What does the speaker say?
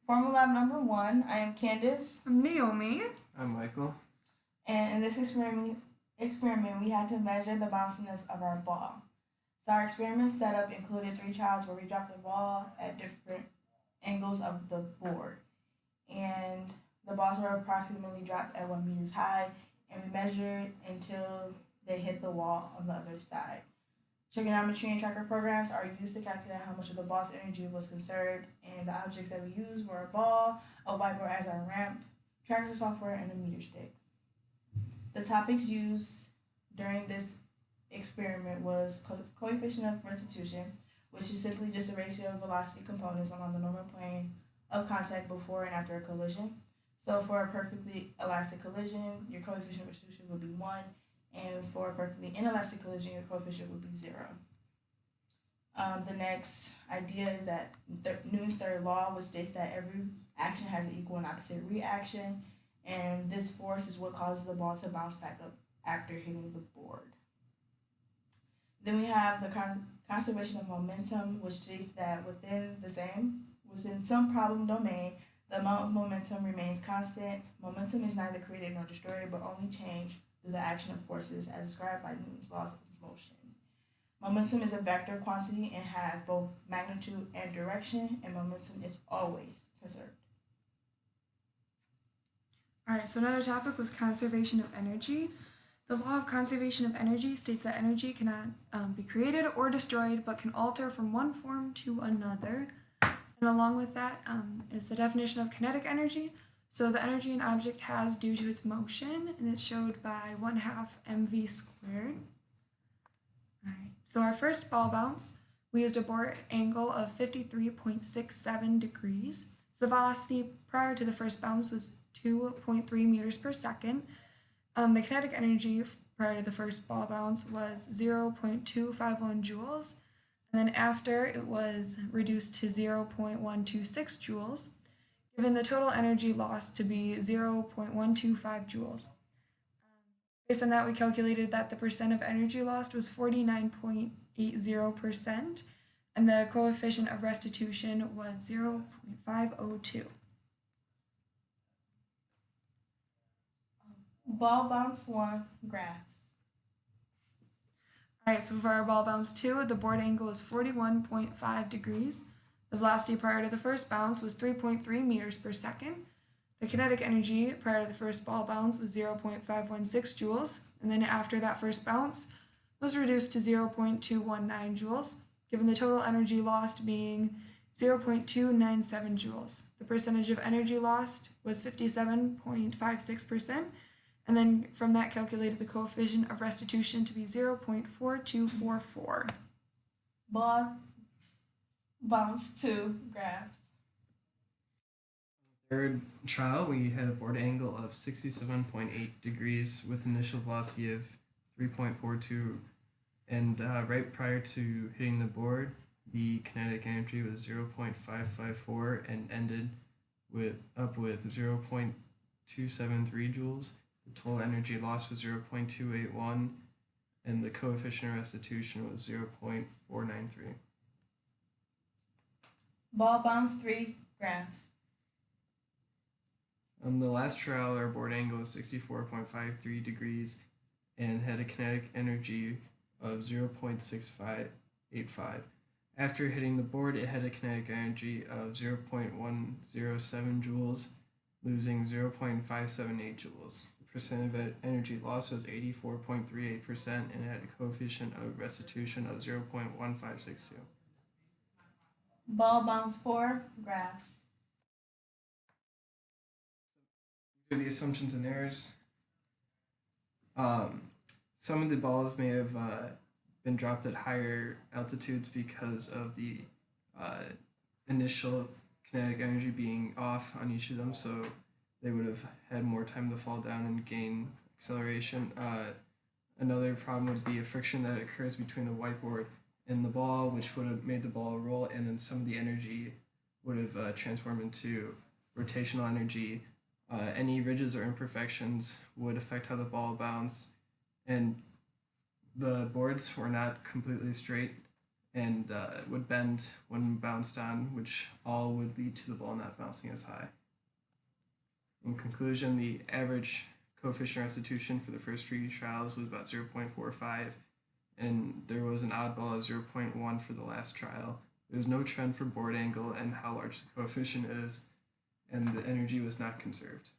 Formula number one, I am Candace, I'm Naomi. I'm Michael. and in this experiment, we had to measure the bounciness of our ball. So our experiment setup included three trials where we dropped the ball at different angles of the board, and the balls were approximately dropped at 1 meters high, and we measured until they hit the wall on the other side. Trigonometry and tracker programs are used to calculate how much of the ball's energy was conserved, and the objects that we used were a ball, a whiteboard as our ramp, tracker software, and a meter stick. The topics used during this experiment was coefficient of restitution, which is simply just the ratio of velocity components along the normal plane of contact before and after a collision. So for a perfectly elastic collision, your coefficient of restitution would be 1, and for a perfectly inelastic collision, your coefficient would be 0. The next idea is that Newton's third law, which states that every action has an equal and opposite reaction, and this force is what causes the ball to bounce back up after hitting the board. Then we have the conservation of momentum, which states that within some problem domain, the amount of momentum remains constant. Momentum is neither created nor destroyed, but only changed through the action of forces as described by Newton's laws of motion. Momentum is a vector quantity and has both magnitude and direction, and momentum is always conserved. All right, so another topic was conservation of energy. The law of conservation of energy states that energy cannot be created or destroyed, but can alter from one form to another. And along with that is the definition of kinetic energy. So the energy an object has due to its motion, and it's showed by 1/2 mv squared. All right, so our first ball bounce, we used a board angle of 53.67 degrees. So the velocity prior to the first bounce was 2.3 meters per second. The kinetic energy prior to the first ball bounce was 0.251 joules, and then after it was reduced to 0.126 joules, given the total energy lost to be 0.125 joules. Based on that, we calculated that the percent of energy lost was 49.80%, and the coefficient of restitution was 0.502. Ball bounce 1 graphs. All right, so for our ball bounce 2, the board angle was 41.5 degrees. The velocity prior to the first bounce was 3.3 meters per second. The kinetic energy prior to the first ball bounce was 0.516 joules, and then after that first bounce was reduced to 0.219 joules, given the total energy lost being 0.297 joules. The percentage of energy lost was 57.56%, and then from that calculated the coefficient of restitution to be 0.4244. Ball bounce 2 graphs. Third trial, we had a board angle of 67.8 degrees with initial velocity of 3.42, and right prior to hitting the board, the kinetic energy was 0.554 and ended with 0.273 joules. The total energy loss was 0.281, and the coefficient of restitution was 0.493. Ball bounce 3 graphs. On the last trial, our board angle was 64.53 degrees and had a kinetic energy of 0.6585. After hitting the board, it had a kinetic energy of 0.107 joules, losing 0.578 joules. The percent of energy loss was 84.38%, and it had a coefficient of restitution of 0.1562. Ball bounce 4 graphs. These are the assumptions and errors. Some of the balls may have been dropped at higher altitudes because of the initial kinetic energy being off on each of them, so they would have had more time to fall down and gain acceleration. Another problem would be a friction that occurs between the whiteboard and the ball, which would have made the ball roll, and then some of the energy would have transformed into rotational energy. Any ridges or imperfections would affect how the ball bounced, and the boards were not completely straight, and would bend when bounced on, which all would lead to the ball not bouncing as high. In conclusion, the average coefficient restitution for the first three trials was about 0.45, and there was an oddball of 0.1 for the last trial. There was no trend for board angle and how large the coefficient is, and the energy was not conserved.